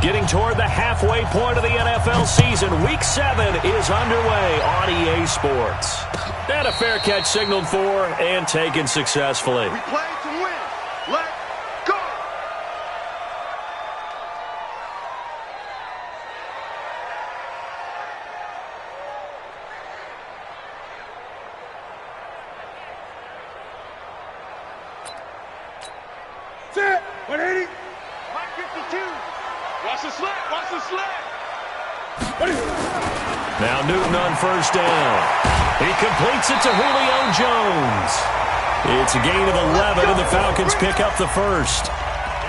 Getting toward the halfway point of the NFL season, Week 7 is underway on EA Sports. And a fair catch signaled for and taken successfully. We play to win. Let's go! Set! 180! 152! Watch the slap! Watch the slap! Now Newton on first down. He completes it to Julio Jones. It's a gain of 11, and the Falcons pick up the first.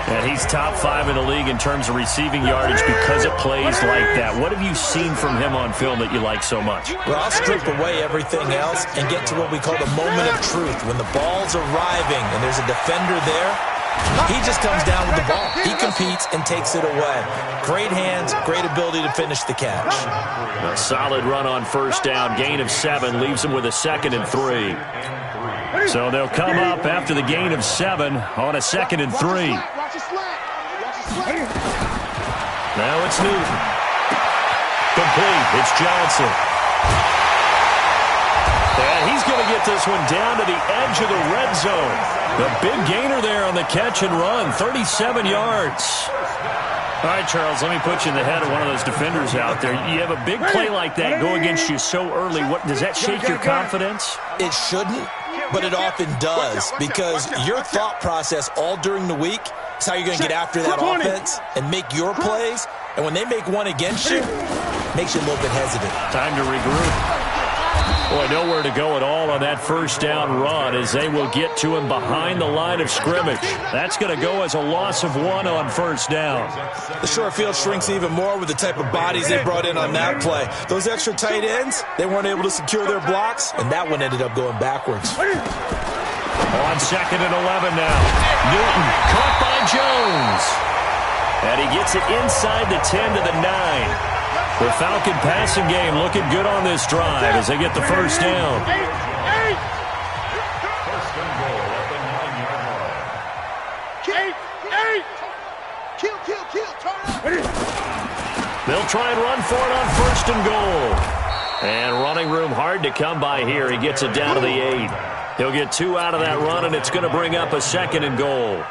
And he's top 5 in the league in terms of receiving yardage because it plays like that. What have you seen from him on film that you like so much? Well, I'll strip away everything else and get to what we call the moment of truth. When the ball's arriving and there's a defender there, he just comes down with the ball. He competes and takes it away. Great hands, great ability to finish the catch. A solid run on first down. Gain of 7 leaves him with a 2nd and 3. So they'll come up after the gain of 7 on a 2nd and 3. Now it's Newton. Complete. It's Johnson. And he's going to get this one down to the edge of the red zone. The big gainer there on the catch and run, 37 yards. All right, Charles, let me put you in the head of one of those defenders out there. You have a big play like that go against you so early. Does that shake your confidence? It shouldn't, but it often does, because your thought process all during the week is how you're going to get after that offense and make your plays. And when they make one against you, it makes you a little bit hesitant. Time to regroup. Boy, nowhere to go at all on that first down run as they will get to him behind the line of scrimmage. That's going to go as a loss of 1 on first down. The short field shrinks even more with the type of bodies they brought in on that play. Those extra tight ends, they weren't able to secure their blocks, and that one ended up going backwards. On 2nd and 11 now. Newton caught by Jones. And he gets it inside the 10 to the 9. The Falcon passing game looking good on this drive as they get the first down. They'll try and run for it on 1st and goal. And running room hard to come by here. He gets it down to the 8. He'll get 2 out of that run, and it's going to bring up a 2nd and goal.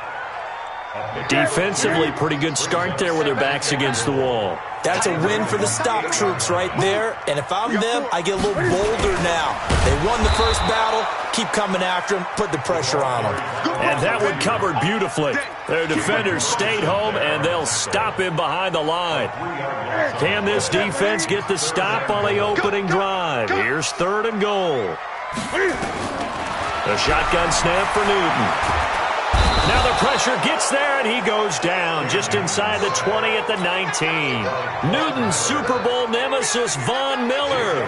Defensively, pretty good start there with their backs against the wall. That's a win for the stop troops right there. And if I'm them, I get a little bolder now. They won the first battle. Keep coming after them. Put the pressure on them. And that one covered beautifully. Their defenders stayed home, and they'll stop him behind the line. Can this defense get the stop on the opening drive? Here's 3rd and goal. The shotgun snap for Newton. Now the pressure gets there, and he goes down just inside the 20 at the 19. Newton's Super Bowl nemesis, Von Miller,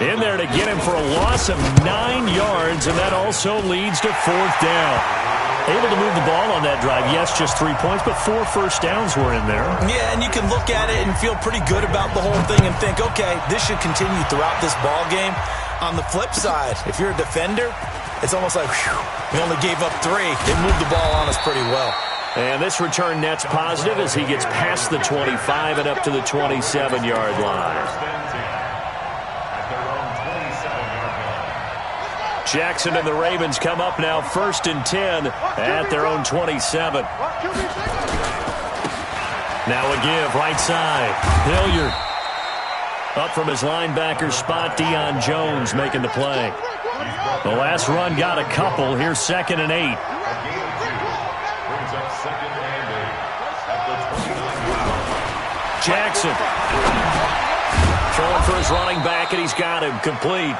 in there to get him for a loss of 9 yards, and that also leads to 4th down. Able to move the ball on that drive. Yes, just 3 points, but 4 first downs were in there. Yeah, and you can look at it and feel pretty good about the whole thing and think, okay, this should continue throughout this ball game. On the flip side, if you're a defender, it's almost like, whew, we only gave up 3. They moved the ball on us pretty well. And this return net's positive as he gets past the 25 and up to the 27-yard line. Jackson and the Ravens come up now 1st and 10 at their own 27. Now a give, right side. Hilliard. Up from his linebacker spot, Deion Jones making the play. The last run got a couple. Here's 2nd and 8. Jackson. Throwing for his running back, and he's got him complete.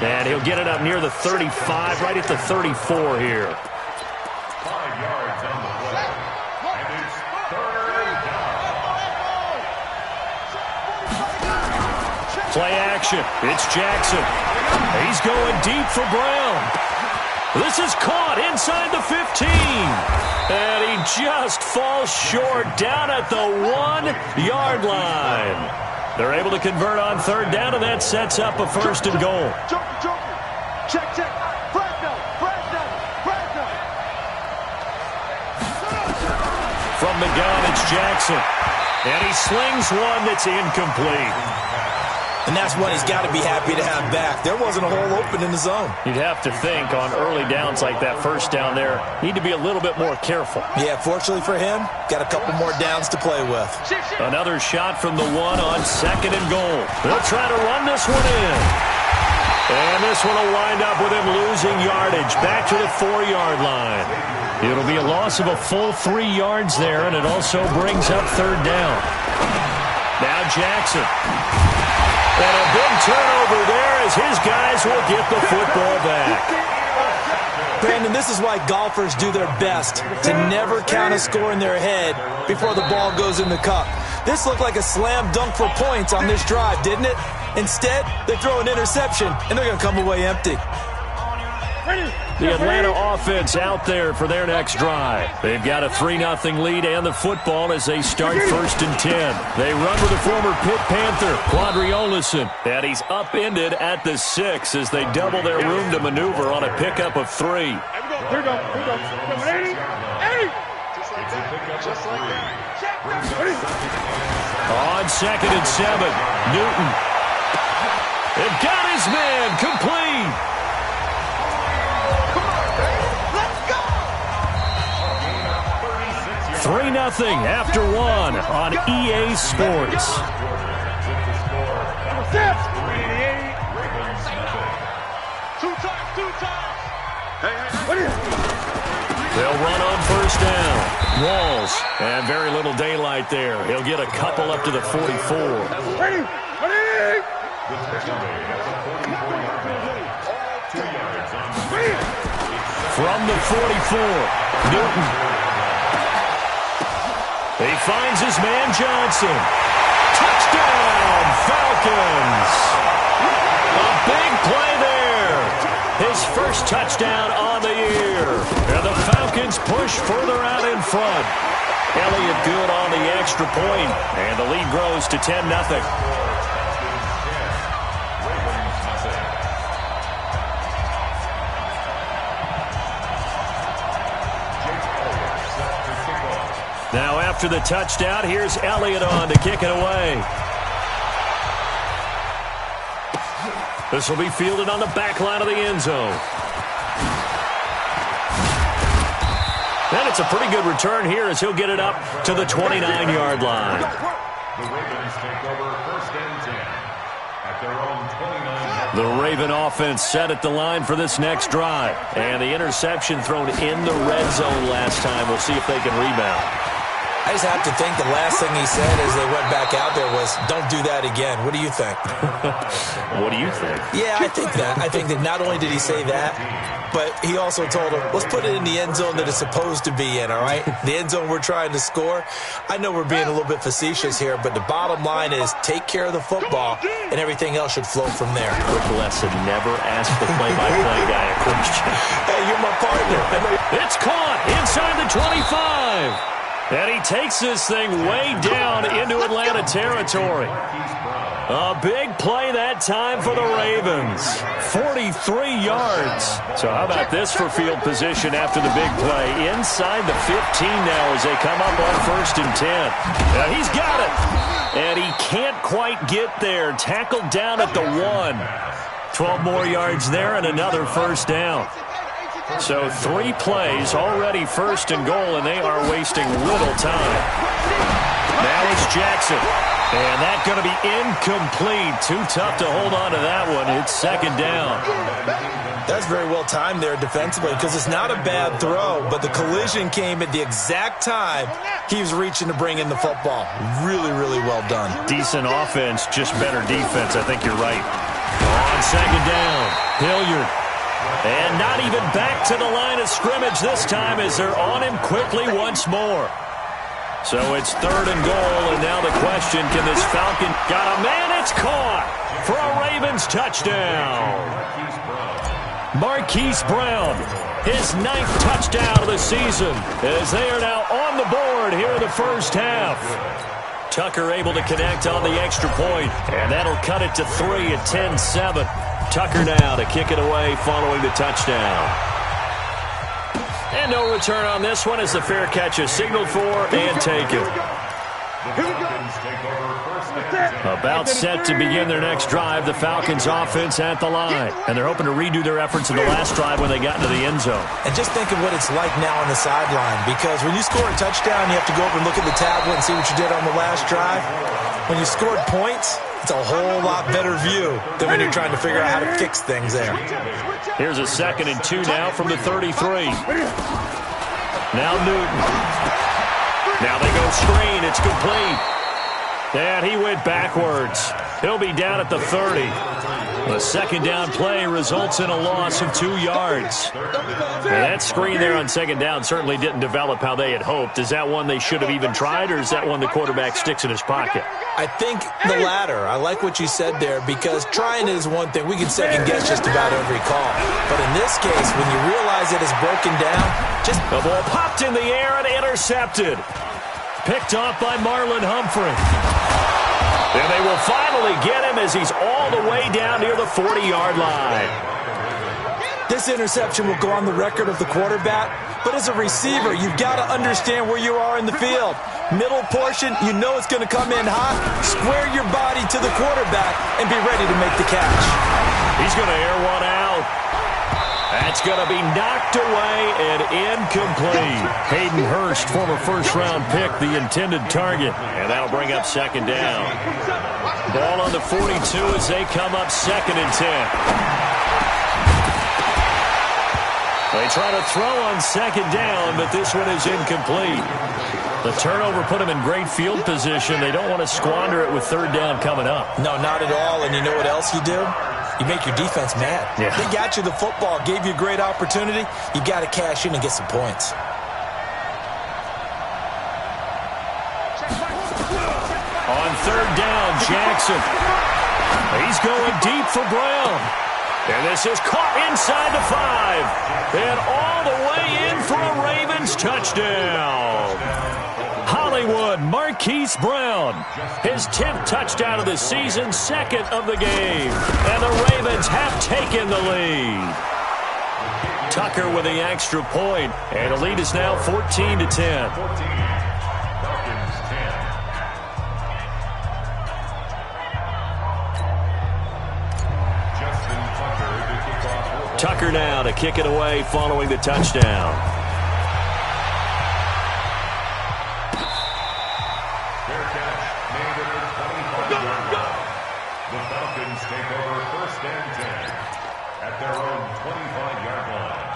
And he'll get it up near the 35, right at the 34 here. 5 yards on the play. And it's 3rd down. Play action. It's Jackson. He's going deep for Brown. This is caught inside the 15. And he just falls short down at the 1-yard line. They're able to convert on 3rd down, and that sets up a 1st and goal. Check. From the gun, it's Jackson. And he slings one that's incomplete. And that's one he's got to be happy to have back. There wasn't a hole open in the zone. You'd have to think on early downs like that first down there, need to be a little bit more careful. Yeah, fortunately for him, got a couple more downs to play with. Another shot from the one on 2nd and goal. They'll try to run this one in. And this one will wind up with him losing yardage back to the 4-yard line. It'll be a loss of a full 3 yards there, and it also brings up 3rd down. Now Jackson. And a big turnover there as his guys will get the football back. Brandon, this is why golfers do their best to never count a score in their head before the ball goes in the cup. This looked like a slam dunk for points on this drive, didn't it? Instead, they throw an interception, and they're going to come away empty. The Atlanta offense out there for their next drive. They've got a 3-0 lead and the football as they start 1st and 10. They run with the former Pitt Panther, Quadri Olison, and he's upended at the 6 as they double their room to maneuver on a pickup of 3. Here we go. Just like that. On 2nd and 7, Newton. It got his man complete. 3-0 after 1 on EA Sports. Two times. They'll run on 1st down. Walls, and very little daylight there. He'll get a couple up to the 44. Ready. From the 44, Newton. He finds his man Johnson. Touchdown, Falcons. A big play there. His first touchdown on the year. And the Falcons push further out in front. Elliott good on the extra point, and the lead grows to 10-0. Now after the touchdown, here's Elliott on to kick it away. This will be fielded on the back line of the end zone. And it's a pretty good return here as he'll get it up to the 29-yard line. The Ravens take over 1st and 10 at their own 29. The Raven offense set at the line for this next drive. And the interception thrown in the red zone last time. We'll see if they can rebound. I just have to think the last thing he said as they went back out there was, don't do that again. What do you think? What do you think? Yeah, I think that. I think that not only did he say that, but he also told him, let's put it in the end zone that it's supposed to be in, all right? The end zone we're trying to score. I know we're being a little bit facetious here, but the bottom line is take care of the football, and everything else should flow from there. Quick lesson, never ask the play-by-play guy a question. Hey, you're my partner. It's caught inside the 25. And he takes this thing way down into Atlanta territory. A big play that time for the Ravens. 43 yards. So how about this for field position after the big play? Inside the 15 now as they come up on 1st and 10. Now he's got it. And he can't quite get there. Tackled down at the 1. 12 more yards there and another 1st down. So 3 plays, already 1st and goal, and they are wasting little time. Now it's Jackson. And that's going to be incomplete. Too tough to hold on to that one. It's 2nd down. That's very well timed there defensively because it's not a bad throw, but the collision came at the exact time he was reaching to bring in the football. Really, really well done. Decent offense, just better defense. I think you're right. On 2nd down, Hilliard. And not even back to the line of scrimmage this time as they're on him quickly once more. So it's 3rd and goal, and now the question, can this Falcon... Got a man, it's caught for a Ravens touchdown. Marquise Brown, his 9th touchdown of the season, as they are now on the board here in the first half. Tucker able to connect on the extra point, and that'll cut it to 3 at 10-7. Tucker now to kick it away following the touchdown. And no return on this one as the fair catch is signaled for and taken. Falcons take over first and 10. About set to begin their next drive, the Falcons offense at the line. And they're hoping to redo their efforts in the last drive when they got into the end zone. And just think of what it's like now on the sideline, because when you score a touchdown, you have to go over and look at the tablet and see what you did on the last drive. When you scored points, it's a whole lot better view than when you're trying to figure out how to fix things there. Here's a 2nd and 2 now from the 33. Now Newton. Now they go screen. It's complete. And he went backwards. He'll be down at the 30. The 2nd down play results in a loss of 2 yards. And that screen there on 2nd down certainly didn't develop how they had hoped. Is that one they should have even tried, or is that one the quarterback sticks in his pocket? I think the latter. I like what you said there, because trying is one thing. We can second-guess just about every call. But in this case, when you realize it is broken down, just... The ball popped in the air and intercepted. Picked off by Marlon Humphrey. And they will finally get him as he's all the way down near the 40-yard line. This interception will go on the record of the quarterback, but as a receiver, you've got to understand where you are in the field. Middle portion, you know it's going to come in hot. Square your body to the quarterback and be ready to make the catch. He's going to air one out. That's going to be knocked away and incomplete. Hayden Hurst, former first-round pick, the intended target. And that'll bring up 2nd down. Ball on the 42 as they come up 2nd and 10. They try to throw on 2nd down, but this one is incomplete. The turnover put them in great field position. They don't want to squander it with 3rd down coming up. No, not at all. And you know what else you do? You make your defense mad. Yeah. They got you the football, gave you a great opportunity. You got to cash in and get some points. On 3rd down, Jackson. He's going deep for Brown. And this is caught inside the 5. And all the way in for a Ravens touchdown. Hollywood Marquise Brown, his 10th touchdown of the season, 2nd of the game. And the Ravens have taken the lead. Tucker with the extra point, and the lead is now 14-10. 14. Falcons 10. Justin Tucker to kick off. Tucker now to kick it away following the touchdown. Fair catch made at the 25-yard line. The Falcons take over first and 10 at their own 25-yard line.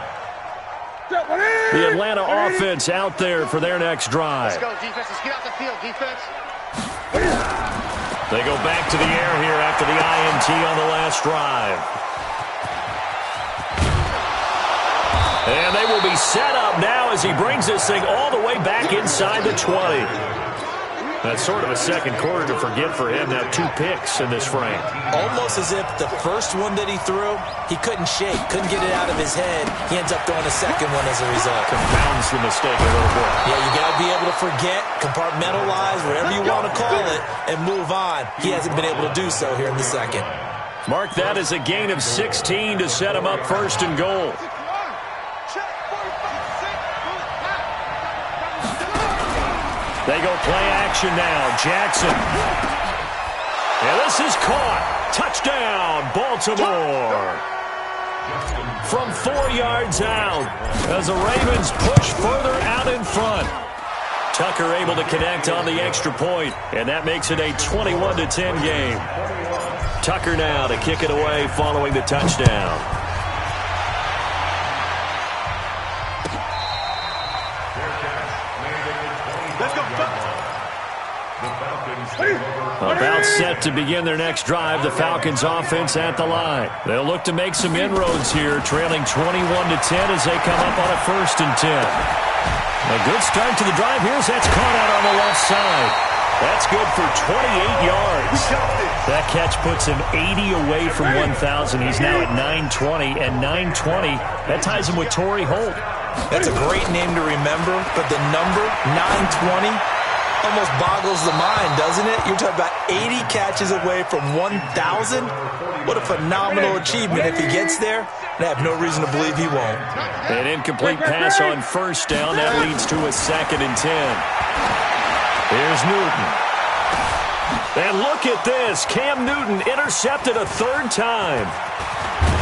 The Atlanta offense out there for their next drive. Let's go, defense. Let's get out the field, defense. They go back to the air here after the INT on the last drive. And they will be set up now as he brings this thing all the way back inside the 20. That's sort of a second quarter to forget for him. Now 2 picks in this frame. Almost as if the first one that he threw, he couldn't shake, couldn't get it out of his head. He ends up throwing a second one as a result. Confounds the mistake a little bit. Yeah, you got to be able to forget, compartmentalize, whatever you want to call it, and move on. He hasn't been able to do so here in the second. Mark that as a gain of 16 to set him up 1st and goal. They go play action now. Jackson. And this is caught. Touchdown, Baltimore. From 4 yards out as the Ravens push further out in front. Tucker able to connect on the extra point, and that makes it a 21-10 game. Tucker now to kick it away following the touchdown. About set to begin their next drive, the Falcons offense at the line. They'll look to make some inroads here, trailing 21-10 as they come up on a 1st and 10. A good start to the drive. Here's that's caught out on the left side. That's good for 28 yards. That catch puts him 80 away from 1,000. He's now at 920, and 920, that ties him with Torrey Holt. That's a great name to remember, but the number, 920, almost boggles the mind, doesn't it? You're talking about 80 catches away from 1,000. What a phenomenal achievement if he gets there, and I have no reason to believe he won't. An incomplete pass on 1st down. That leads to a 2nd and 10. Here's Newton. And look at this. Cam Newton intercepted a third time.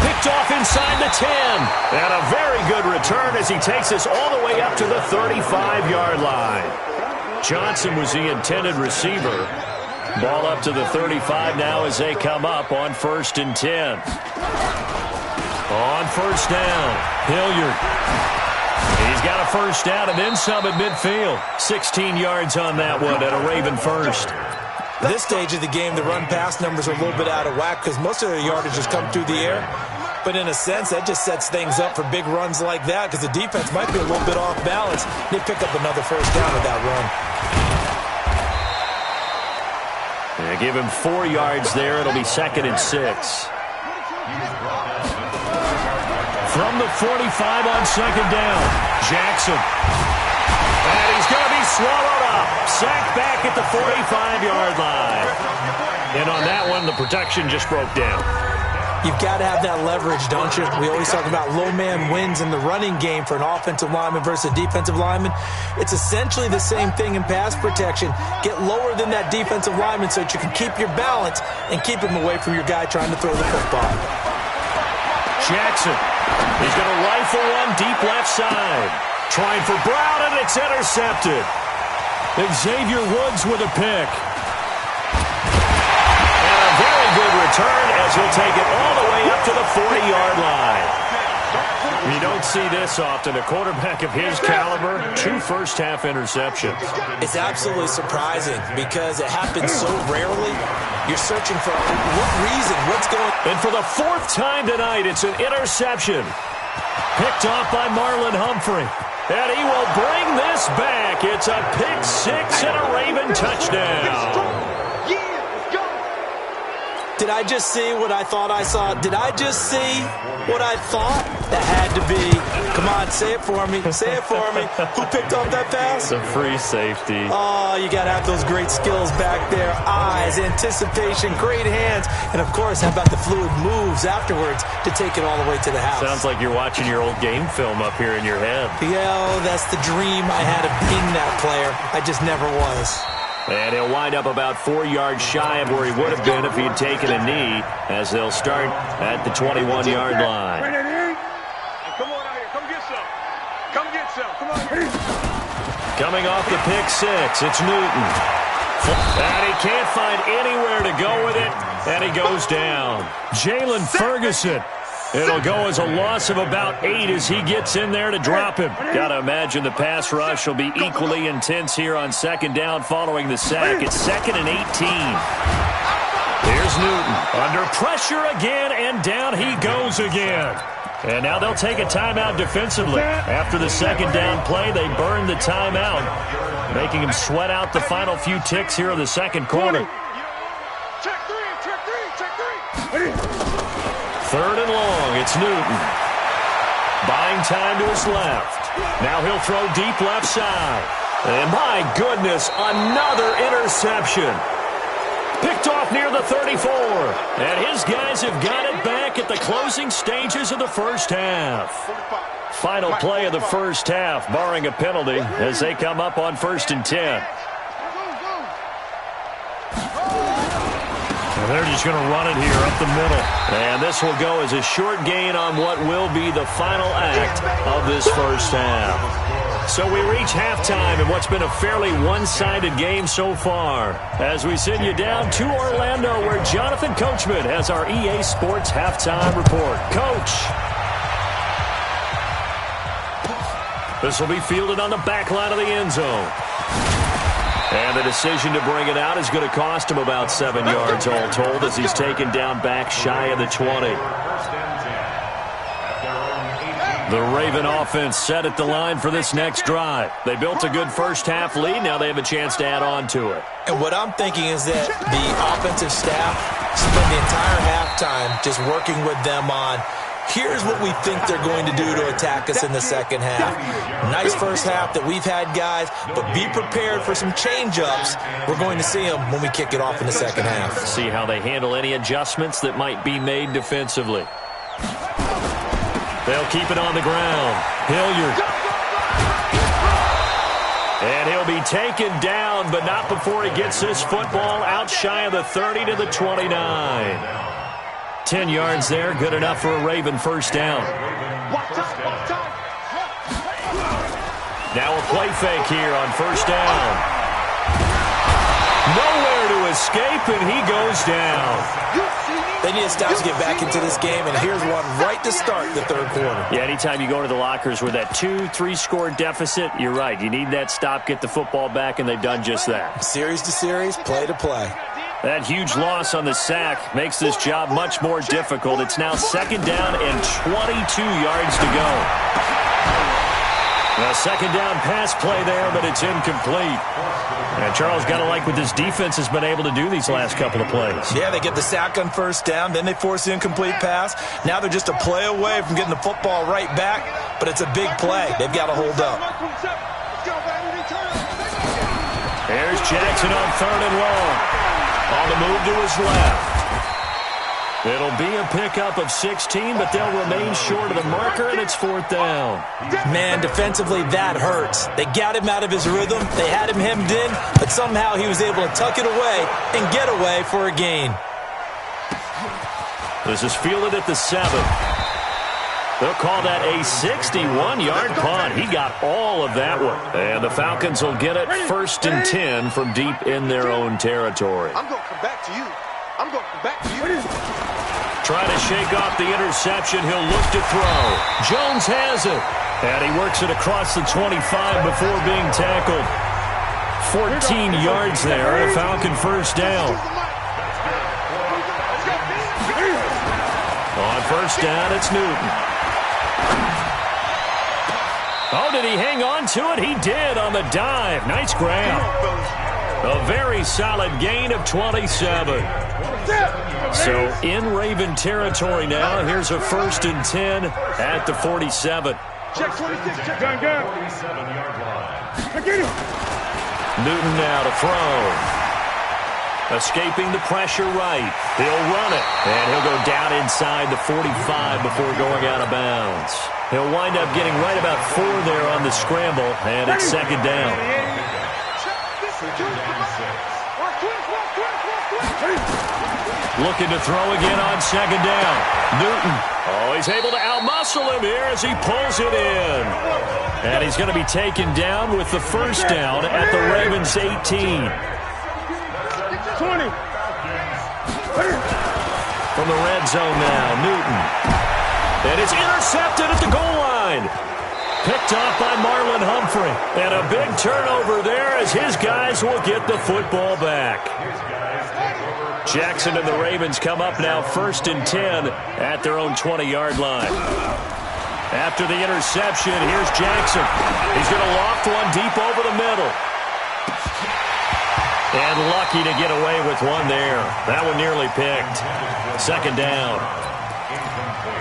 Picked off inside the 10. And a very good return as he takes us all the way up to the 35-yard line. Johnson was the intended receiver. Ball up to the 35 now as they come up on 1st and 10. On first down, Hilliard. He's got a first down and then some at midfield. 16 yards on that one at a Raven first. This stage of the game, the run-pass numbers are a little bit out of whack because most of their yardage has come through the air. But in a sense, that just sets things up for big runs like that because the defense might be a little bit off balance. They pick up another first down with that run. They give him 4 yards there. It'll be 2nd and 6. From the 45 on 2nd down, Jackson. And he's going to be swallowed up. Sacked back at the 45-yard line. And on that one, the protection just broke down. You've got to have that leverage, don't you? We always talk about low man wins in the running game for an offensive lineman versus a defensive lineman. It's essentially the same thing in pass protection. Get lower than that defensive lineman so that you can keep your balance and keep him away from your guy trying to throw the football. Jackson. He's going to rifle one deep left side. Trying for Brown, and it's intercepted. Xavier Woods with a pick. And a very good return as he'll take it all the way up to the 40-yard line. You don't see this often. A quarterback of his caliber, 2 first-half interceptions. It's absolutely surprising because it happens so rarely. You're searching for what reason, what's going on. And for the 4th time tonight, it's an interception. Picked off by Marlon Humphrey. And he will bring this back. It's a pick 6 and a Raven touchdown. Did I just see what I thought I saw? Did I just see what I thought? That had to be. Come on, say it for me. Say it for me. Who picked off that pass? The free safety. Oh, you got to have those great skills back there. Eyes, anticipation, great hands. And, of course, how about the fluid moves afterwards to take it all the way to the house? Sounds like you're watching your old game film up here in your head. Yeah, that's the dream I had of being that player. I just never was. And he'll wind up about 4 yards shy of where he would have been if he had taken a knee as they'll start at the 21-yard line. Come on out here. Come get some. Come get some. Come on here. Coming off the pick 6, it's Newton. And he can't find anywhere to go with it, and he goes down. Jalen Ferguson. It'll go as a loss of about 8 as he gets in there to drop him. Got to imagine the pass rush will be equally intense here on 2nd down following the sack. It's 2nd and 18. Here's Newton under pressure again, and down he goes again. And now they'll take a timeout defensively. After the 2nd down play, they burn the timeout, making him sweat out the final few ticks here in the 2nd quarter. Check 3, check 3, check 3. 3rd and long, it's Newton. Buying time to his left. Now he'll throw deep left side. And my goodness, another interception. Picked off near the 34. And his guys have got it back at the closing stages of the first half. Final play of the first half, barring a penalty, as they come up on 1st and 10. And they're just going to run it here up the middle. And this will go as a short gain on what will be the final act of this first half. So we reach halftime in what's been a fairly one-sided game so far, as we send you down to Orlando, where Jonathan Coachman has our EA Sports halftime report. Coach. This will be fielded on the back line of the end zone. And the decision to bring it out is going to cost him about 7 yards all told, as he's taken down back shy of the 20. The Raven offense set at the line for this next drive. They built a good first half lead. Now they have a chance to add on to it. And what I'm thinking is that the offensive staff spend the entire halftime just working with them on, here's what we think they're going to do to attack us in the second half. Nice first half that we've had, guys, but be prepared for some change-ups. We're going to see them when we kick it off in the second half. See how they handle any adjustments that might be made defensively. They'll keep it on the ground. Hilliard. And he'll be taken down, but not before he gets this football out shy of the 30 to the 29. 10 yards there, good enough for a Raven first down. Now a play fake here on first down. Nowhere to escape, and he goes down. They need a stop to get back into this game, and here's one right to start the third quarter. Yeah, anytime you go to the lockers with that 2-3 score deficit, you're right. You need that stop, get the football back, and they've done just that. Series to series, play to play. That huge loss on the sack makes this job much more difficult. It's now second down and 22 yards to go. A second down pass play there, but it's incomplete. And Charles, got to like what this defense has been able to do these last couple of plays. Yeah, they get the sack on first down, then they force the incomplete pass. Now they're just a play away from getting the football right back, but it's a big play. They've got to hold up. Here's Jackson on third and long. On the move to his left. It'll be a pickup of 16, but they'll remain short of the marker, and it's fourth down. Man, defensively, that hurts. They got him out of his rhythm. They had him hemmed in, but somehow he was able to tuck it away and get away for a gain. This is fielded at the 7. They'll call that a 61-yard punt. He got all of that one. And the Falcons will get it first and 10 from deep in their own territory. I'm going to come back to you. I'm going to come back to you. Trying to shake off the interception. He'll look to throw. Jones has it. And he works it across the 25 before being tackled. 14 yards there. A Falcon first down. On first down, it's Newton. Oh, did he hang on to it? He did on the dive. Nice grab. A very solid gain of 27. So in Raven territory now. Here's a first and 10 at the 47. Check 26, check gun. 47-yard line. Newton now to throw. Escaping the pressure right. He'll run it. And he'll go down inside the 45 before going out of bounds. He'll wind up getting right about 4 there on the scramble. And it's second down. Looking to throw again on second down. Newton. Oh, he's able to outmuscle him here as he pulls it in. And he's going to be taken down with the first down at the Ravens 18. 20. From the red zone now, Newton. And it's intercepted at the goal line. Picked off by Marlon Humphrey. And a big turnover there as his guys will get the football back. Jackson and the Ravens come up now first and 10 at their own 20-yard line. After the interception, here's Jackson. He's going to loft one deep over the middle. And lucky to get away with one there. That one nearly picked. Second down.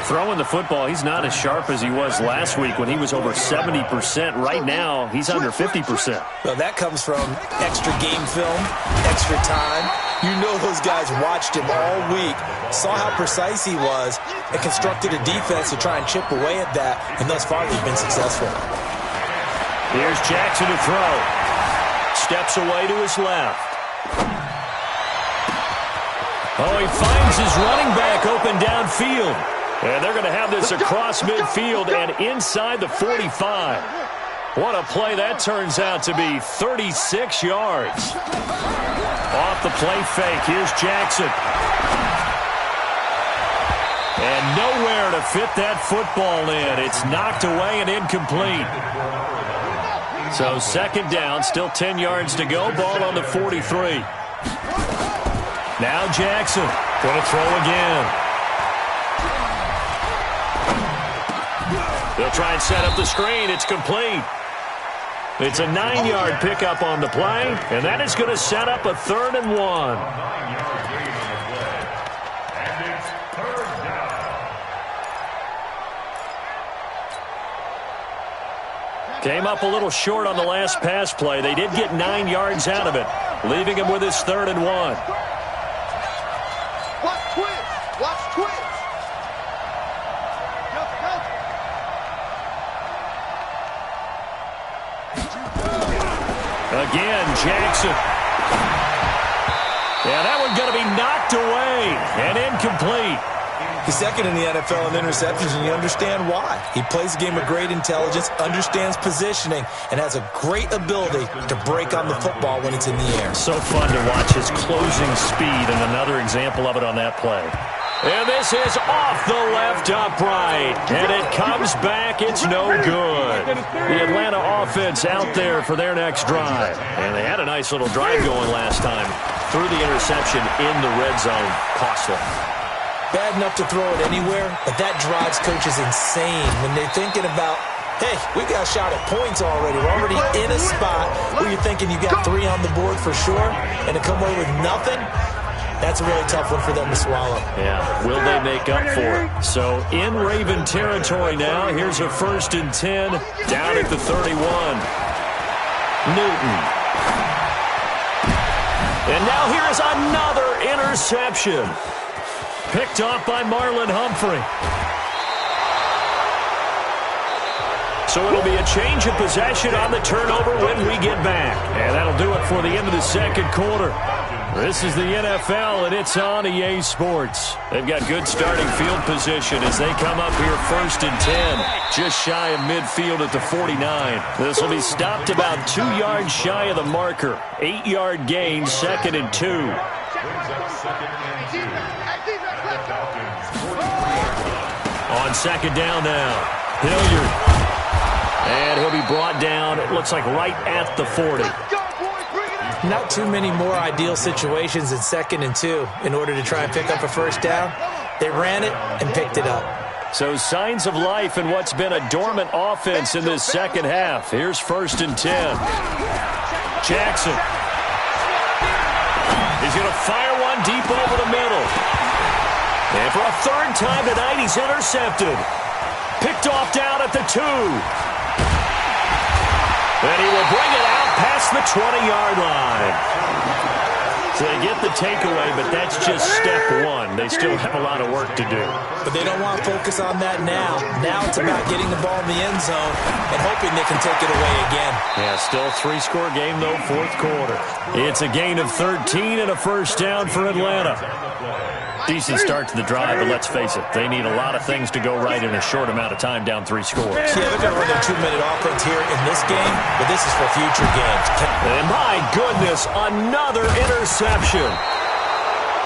Throwing the football, he's not as sharp as he was last week when he was over 70%. Right now, he's under 50%. Well, that comes from extra game film, extra time. You know those guys watched him all week, saw how precise he was, and constructed a defense to try and chip away at that, and thus far they've been successful. Here's Jackson to throw. Steps away to his left. Oh, he finds his running back open downfield. And they're going to have this across midfield and inside the 45. What a play that turns out to be. 36 yards. Off the play fake. Here's Jackson. And nowhere to fit that football in. It's knocked away and incomplete. So second down, still 10 yards to go. Ball on the 43. Now Jackson going to throw again. They'll try and set up the screen. It's complete. It's a 9-yard pickup on the play, and that is going to set up a third and 1. 9-yard gain on the play. And it's third down. Came up a little short on the last pass play. They did get 9 yards out of it, leaving him with his third and 1. Watch twins. Watch twins. again. Jackson. Yeah, that one's going to be knocked away and incomplete. He's second in the NFL in interceptions, and you understand why. He plays a game of great intelligence, understands positioning, and has a great ability to break on the football when it's in the air. So fun to watch his closing speed, and another example of it on that play. And this is off the left upright, and it comes back. It's no good. The Atlanta offense out there for their next drive. And they had a nice little drive going last time. Threw the interception in the red zone. Costly. Bad enough to throw it anywhere, but that drives coaches insane when they're thinking about, hey, we got a shot at points already. We're already in a spot where you're thinking you got 3 on the board for sure, and to come away with nothing, that's a really tough one for them to swallow. Yeah, will they make up for it? So in Raven territory now, here's a 1st and 10 down at the 31. Newton. And now here is another interception. Picked off by Marlon Humphrey. So it'll be a change of possession on the turnover when we get back. And that'll do it for the end of the second quarter. This is the NFL, and it's on EA Sports. They've got good starting field position as they come up here 1st and 10, just shy of midfield at the 49. This will be stopped about 2 yards shy of the marker. 8-yard gain, 2nd and 2. On 2nd down now, Hilliard. And he'll be brought down, it looks like right at the 40. Not too many more ideal situations in 2nd and 2 in order to try and pick up a 1st down. They ran it and picked it up. So signs of life in what's been a dormant offense in this second half. Here's 1st and 10. Jackson. He's going to fire one deep over the middle. And for a 3rd time tonight, he's intercepted. Picked off down at the 2. And he will bring it out past the 20-yard line. So they get the takeaway, but that's just step 1. They still have a lot of work to do. But they don't want to focus on that now. Now it's about getting the ball in the end zone and hoping they can take it away again. Yeah, still a 3-score game, though, 4th quarter. It's a gain of 13 and a 1st down for Atlanta. Decent start to the drive, but let's face it, they need a lot of things to go right in a short amount of time, down 3 scores. Yeah, they're going to run their 2-minute offense here in this game, but this is for future games. And my goodness, another interception.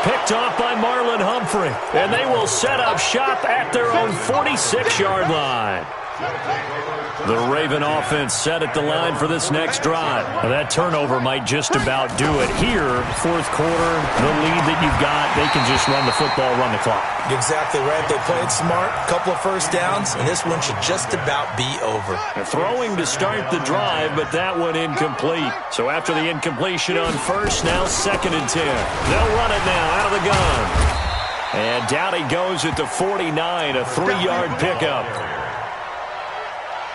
Picked off by Marlon Humphrey, and they will set up shop at their own 46-yard line. The Raven offense set at the line for this next drive. Now, that turnover might just about do it. Here, 4th quarter, the lead that you've got, they can just run the football, run the clock. Exactly right. They played smart, couple of 1st downs, and this one should just about be over. Throwing to start the drive, but that one incomplete. So after the incompletion on 1st, now 2nd and 10. They'll run it now out of the gun. And down he goes at the 49, a 3-yard pickup.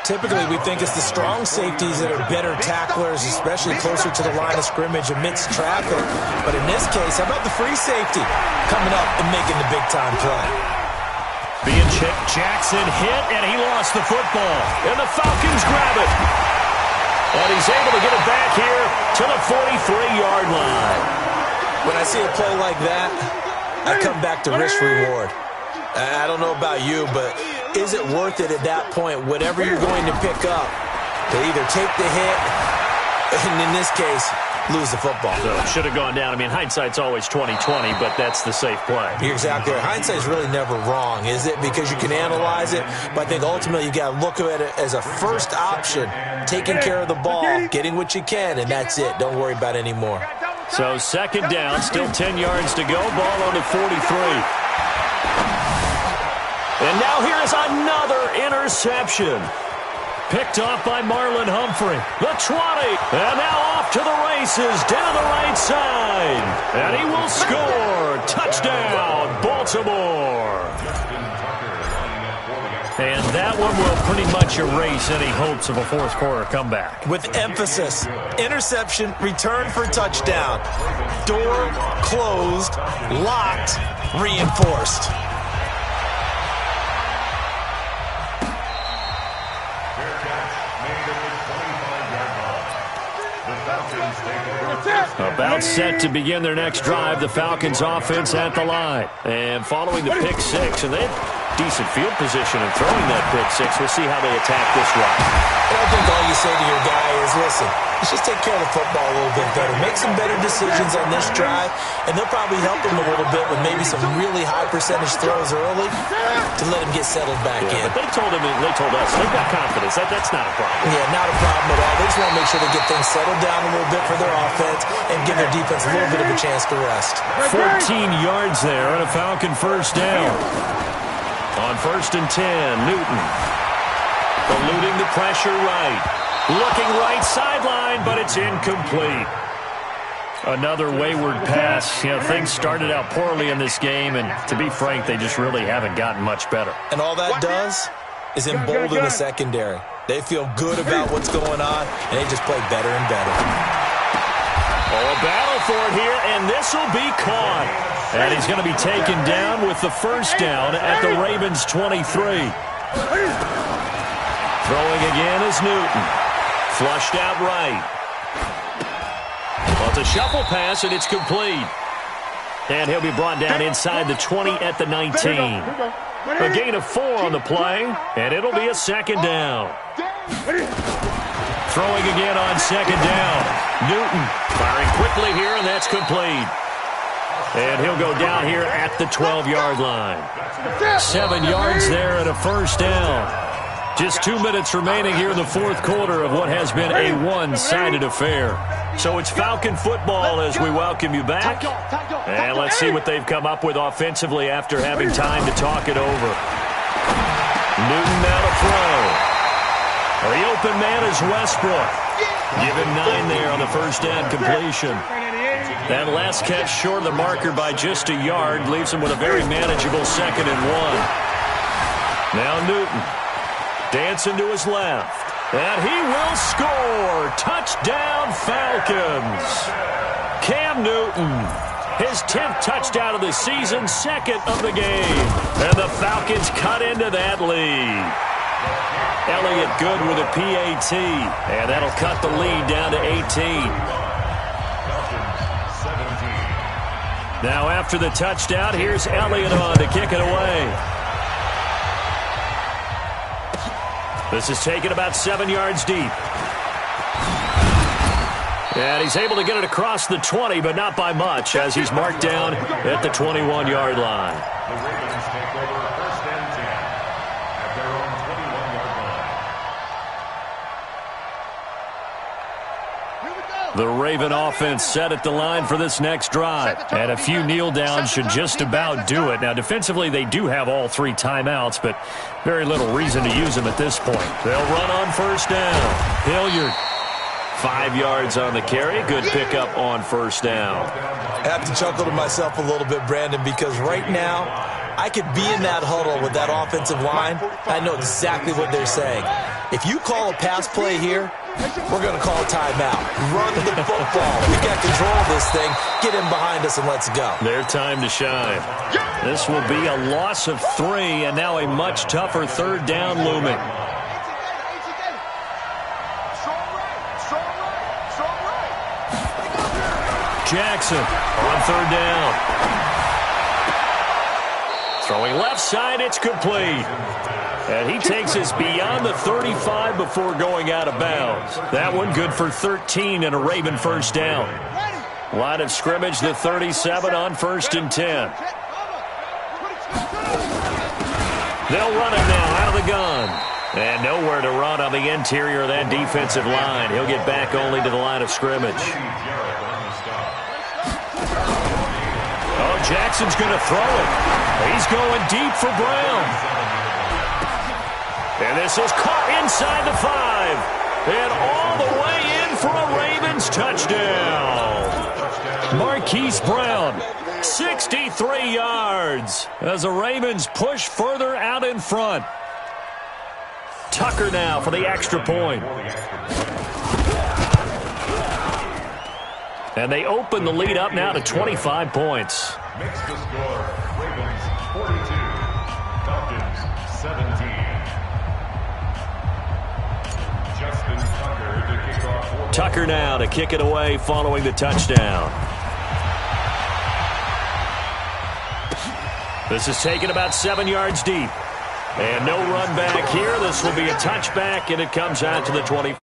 Typically, we think it's the strong safeties that are better tacklers, especially closer to the line of scrimmage amidst traffic. But in this case, how about the free safety coming up and making the big-time play? Being checked, Jackson hit, and he lost the football. And the Falcons grab it. And he's able to get it back here to the 43-yard line. When I see a play like that, I come back to risk-reward. I don't know about you, but is it worth it at that point, whatever you're going to pick up, to either take the hit, and in this case, lose the football? So it should have gone down. I mean, hindsight's always 20/20, but that's the safe play. You're exactly right. Hindsight's really never wrong, is it? Because you can analyze it, but I think ultimately you got to look at it as a first option, taking care of the ball, getting what you can, and that's it. Don't worry about it anymore. So 2nd down, still 10 yards to go, ball on the 43. And now here is another interception. Picked off by Marlon Humphrey. The 20. And now off to the races down the right side. And he will score. Touchdown, Baltimore. And that one will pretty much erase any hopes of a 4th quarter comeback. With emphasis, interception, return for touchdown. Door closed, locked, reinforced. Fair catch made at the 25-yard line. The Falcons About set to begin their next drive, the Falcons offense at the line. And following the pick six, and they have decent field position in throwing that pick six. We'll see how they attack this drive. I think all you say to your guy is, listen, let's just take care of the football a little bit better. Make some better decisions on this drive, and they'll probably help him a little bit with maybe some really high percentage throws early to let him get settled back in. But they told us, they've got confidence. That's not a problem. Yeah, not a problem at all. They just want to make sure they get things settled down a little bit for their offense and give their defense a little bit of a chance to rest. 14 yards there and a Falcon first down. On 1st and 10, Newton. Eluding the pressure right. Looking right sideline, but it's incomplete. Another wayward pass. You know, things started out poorly in this game, and to be frank, they just really haven't gotten much better. And all that does is embolden the secondary. They feel good about what's going on, and they just play better and better. Oh, a battle for it here, and this will be caught. And he's going to be taken down with the first down at the Ravens' 23. Throwing again is Newton. Flushed out right. Well, it's a shuffle pass, and it's complete. And he'll be brought down inside the 20 at the 19. A gain of 4 on the play, and it'll be a second down. Throwing again on second down. Newton firing quickly here, and that's complete. And he'll go down here at the 12-yard line. 7 yards there and a first down. Just 2 minutes remaining here in the fourth quarter of what has been a one-sided affair. So it's Falcon football as we welcome you back. And let's see what they've come up with offensively after having time to talk it over. Newton now to throw. The open man is Westbrook. Give him 9 there on the first down completion. That last catch short of the marker by just a yard leaves him with a very manageable 2nd and 1. Now Newton dancing to his left. And he will score. Touchdown Falcons. Cam Newton. His 10th touchdown of the season, 2nd of the game. And the Falcons cut into that lead. Elliott good with a PAT. And that'll cut the lead down to 18. Now after the touchdown, here's Elliott on to kick it away. This is taken about 7 yards deep. And he's able to get it across the 20, but not by much, as he's marked down at the 21-yard line. The Ravens take over 1st and 10 at their own 21-yard line. The Raven offense set at the line for this next drive. And a few kneel downs should just about do it. Now, defensively, they do have all 3 timeouts, but very little reason to use them at this point. They'll run on first down. Hilliard, 5 yards on the carry. Good pickup on first down. I have to chuckle to myself a little bit, Brandon, because right now I could be in that huddle with that offensive line. I know exactly what they're saying. If you call a pass play here, we're going to call a timeout. Run the football. We got control of this thing. Get him behind us and let's go. Their time to shine. This will be a loss of 3, and now a much tougher 3rd down looming. Jackson on 3rd down. Throwing left side, it's complete. And he takes us beyond the 35 before going out of bounds. That one good for 13 and a Raven first down. Line of scrimmage, the 37 on 1st and 10. They'll run it now out of the gun. And nowhere to run on the interior of that defensive line. He'll get back only to the line of scrimmage. Oh, Jackson's going to throw it. He's going deep for Brown. And this is caught inside the 5. And all the way in for a Ravens touchdown. Marquise Brown, 63 yards as the Ravens push further out in front. Tucker now for the extra point. And they open the lead up now to 25 points. Makes the score Ravens 42, Falcons 17. Justin Tucker to kick off. Tucker now to kick it away following the touchdown. This is taken about 7 yards deep. And no run back here. This will be a touchback, and it comes out to the 20.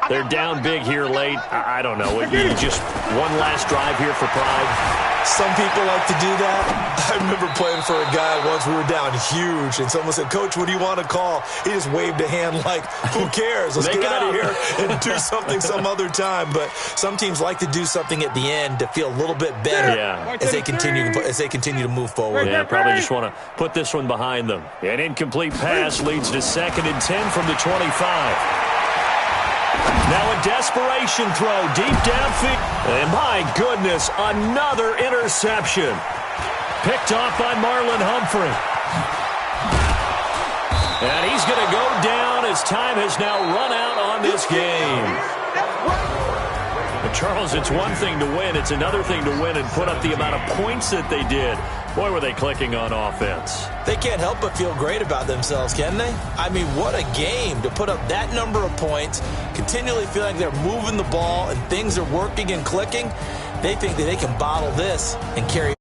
They're down big here late. I don't know. Just one last drive here for pride. Some people like to do that. I remember playing for a guy once. We were down huge, and someone said, "Coach, what do you want to call?" He just waved a hand like, "Who cares? Let's get out of here and do something some other time." But some teams like to do something at the end to feel a little bit better as they continue to move forward. Yeah, probably just want to put this one behind them. An incomplete pass leads to 2nd and 10 from the 25. Now a desperation throw deep downfield. And my goodness, another interception. Picked off by Marlon Humphrey. And he's going to go down as time has now run out on this game. But Charles, it's one thing to win. It's another thing to win and put up the amount of points that they did. Boy, were they clicking on offense. They can't help but feel great about themselves, can they? I mean, what a game to put up that number of points, continually feel like they're moving the ball and things are working and clicking. They think that they can bottle this and carry